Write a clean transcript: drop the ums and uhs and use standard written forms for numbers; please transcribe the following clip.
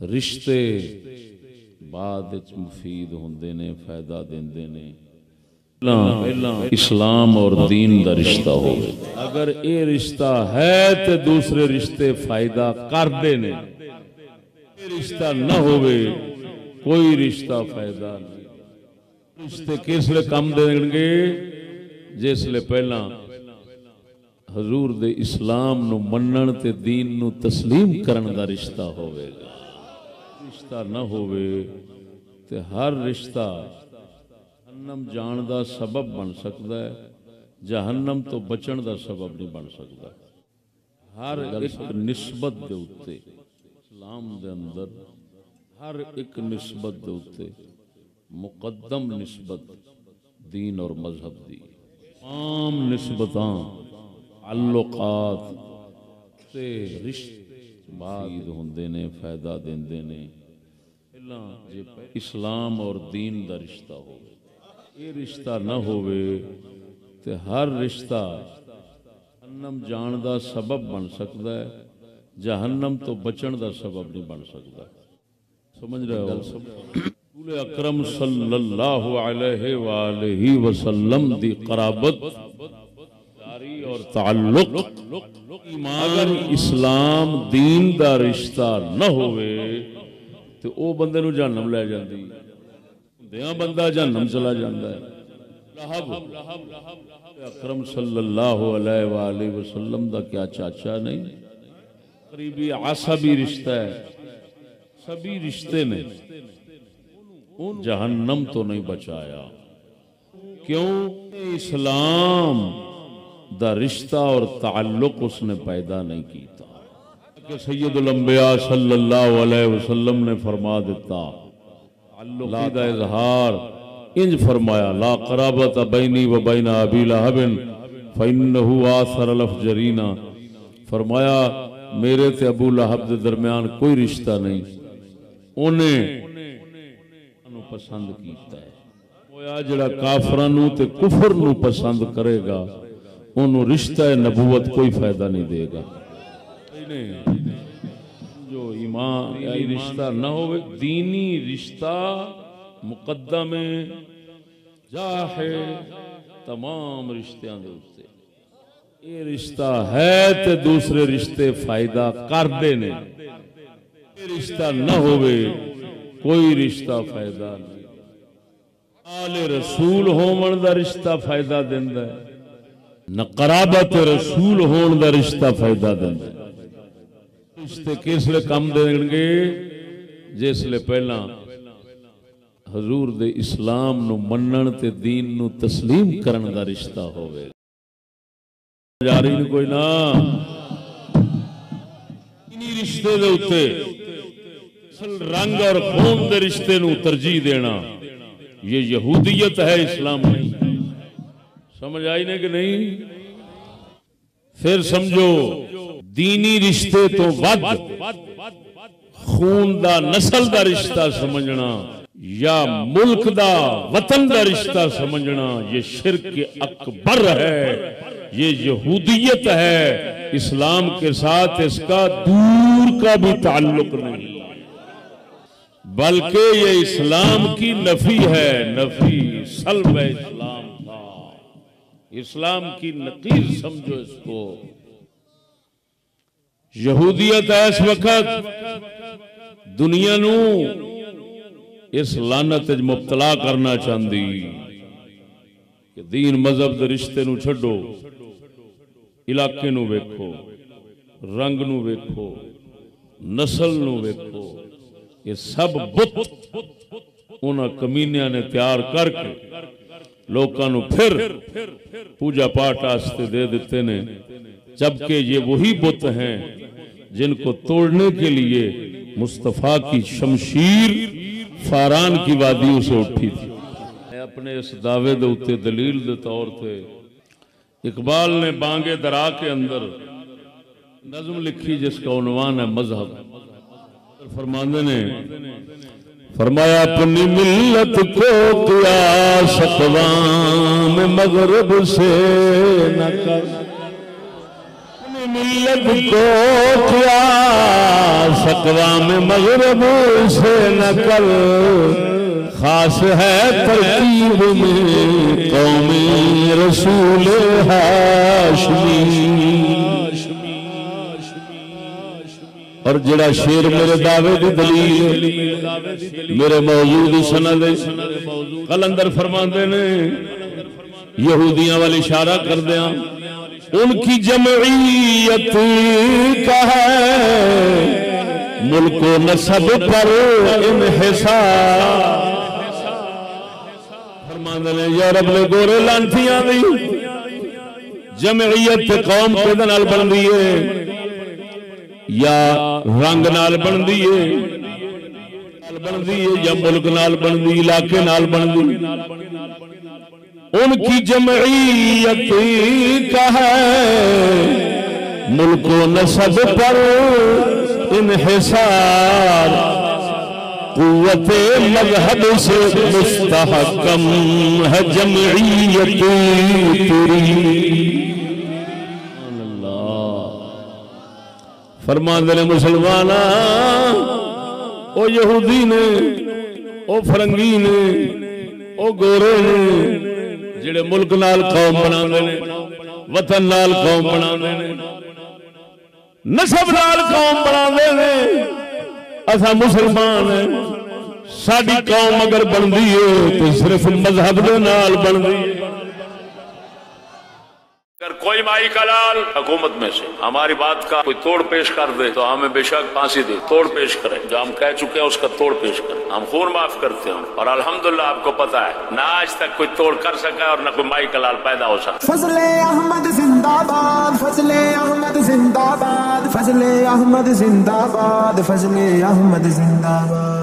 रिश्ते बाद मुफीद होंदे ने, फायदा देंदे ने। इस्लाम और दीन का रिश्ता हो, अगर ये रिश्ता है तो दूसरे रिश्ते फायदा करते ने, रिश्ता न होवे कोई रिश्ता फायदा नहीं। रिश्ते किसले कम देंगे जिसले पहला हजूर दे इस्लाम नू मनन ते दीन नू तस्लीम करन दा रिश्ता होवेगा। रिश्ता न होवे ते हर रिश्ता जहन्नम जान दा सबब बन सकता है, जहन्नम तो बचन दा सबब नहीं बन सकता। हर एक निस्बत दे उत्ते इस्लाम दे अंदर हर एक निस्बत दे उत्ते मुकद्दम निस्बत दीन और मजहब दी, आम निस्बतां ताल्लुकात ते रिश्ते बाद होंदे ने, फायदा देंदे ने। इस्लाम और दीन दा रिश्ता हो, ये रिश्ता न होवे ते हर रिश्ता जहन्नम जान दा सबब बन सकता है, जहन्नम तो बचन दा सबब नहीं बन सकता। समझ रहे हो? रसूल अकरम सल्लल्लाहु अलैहि वसल्लम दी कराबत और ताल्लुक, अगर इस्लाम दीन दा रिश्ता न होवे तो वो बंदे नूं जहन्नम ले जांदी, दियां बंदा जहन्नम चला जाता है। अकरम सल्लल्लाहु अलैहि वसल्लम दा क्या चाचा नहीं, करीबी आसबी रिश्ता है। सभी रिश्ते ने जहन्नम तो नहीं बचाया। क्यों? इस्लाम दा रिश्ता और ताल्लुक उसने पैदा नहीं किया। कि सैयदुल अंबिया सल्लल्लाहु अलैहि वसल्लम ने फरमा दिता, ताल्लुक दा इजहार इंज फरमाया, ला कराबत बैनी व बैन अबी लहब फइन्नहु आसर लफजरीना। फरमाया मेरे ते अबू लहब दे दरमियान कोई रिश्ता नहीं, उन्हें पसंद कीता है। जिहड़ा काफरां नूं ते कुफर नूं पसंद करेगा उन्होंने रिश्ता नबूवत कोई फायदा नहीं देगा। जो ईमान रिश्ता न हो, दीनी रिश्ता मुकद्दम जा है तमाम रिश्तियां दे उत्ते। ये रिश्ता है तो दूसरे रिश्ते फायदा करते ने, रिश्ता न होवे कोई रिश्ता फायदा नहीं। आले रसूल होवन दा रिश्ता फायदा देंदा है, न कराबत रसूल होने का रिश्ता फायदा देंदा। रिश्ते किसले कम देंगे जिसले पहला हजूर दे इस्लाम नू मनन ते दीन नू तस्लीम करन दा रिश्ता होवे। जारी नहीं कोई ना इन्हीं रिश्ते दे उत्ते रंग और खून दे रिश्ते नू तरजीह देना ये यहूदियत है, इस्लाम नहीं। समझ आई ने कि नहीं? फिर समझो दीनी रिश्ते तो वध खून दा नस्ल दा रिश्ता समझना या मुल्क दा वतन दा रिश्ता समझना ये शिर्क अकबर है, ये यहूदियत है। इस्लाम के साथ इसका दूर का भी ताल्लुक नहीं, बल्कि ये इस्लाम की नफी है, नफी सल्ब है इस्लाम का। इस्लाम की नकीर समझो इसको। यहूदियत है इस वक्त दुनिया नू इस लानत मुब्तला करना चाहती कि दीन मजहब दे रिश्ते नू छड्डो, इलाके नू वेखो, रंग नू वेखो, नस्ल नू वेखो, ये सब बुत उन्हां कमीनियां ने तैयार करके लोगों नू फिर पूजा पाठ आस्ते दे देते ने, जबकि ये वही बुत हैं जिनको तोड़ने के लिए मुस्तफा की शमशीर फारान की वादियों से उठी थी। अपने इस दावे दे उत्ते दलील दे तौर पे इकबाल ने बांगे दरा के अंदर नज़्म लिखी जिसका उन्वान है मजहब। फरमाने ने फरमाया अपनी मिल्लत को क़ियास अक़वाम मग़रिब से न कर, अपनी मिल्लत को क्या सकवा में मगरब से नकल खास है तरकीब में कौमी रसूल हाशमी। और जड़ा शेर मेरे दावे की दलील मेरे मौजूद सनद कलंदर फरमाते ने यहूदियां वाल इशारा कर दिया उनकी जमईयत का है मुल्को नसब पर इन्हिसार। फरमाते ने यूरोप ने गोरे लांथियां दी जमईयत कौम के नाल बनदी है या रंग नाल बनदी है या मुल्क नाल बनदी इलाके नाल बनदी। उनकी जमईयत का है मुल्को नसब पर इन्हिसार कुव्वते मजहब से मुस्तहकम है जमईयत तेरी। फरमाते ने मुसलमाना ओ यहूदी ने ओ फरंगी ने ओ गोरे ने जिहड़े मुल्क नाल कौम बनाते ने वतन नाल कौम बनाते ने नसब नाल कौम बनाते ने। असा मुसलमान है साडी कौम अगर बनती है तो सिर्फ मजहब के नाल बनती है। अगर कोई माई का लाल हुकूमत में से हमारी बात का कोई तोड़ पेश कर दे तो हमें बेशक फांसी दे, तोड़ पेश करें। जो हम कह चुके हैं उसका तोड़ पेश करें। हम खून माफ करते हैं और अल्हम्दुलिल्लाह आपको पता है ना आज तक कोई तोड़ कर सका और न कोई माई का लाल पैदा हो सका। फजले अहमद जिंदाबाद, फजले अहमद जिंदाबाद, फजले अहमद जिंदाबाद, फजले अहमद जिंदाबाद।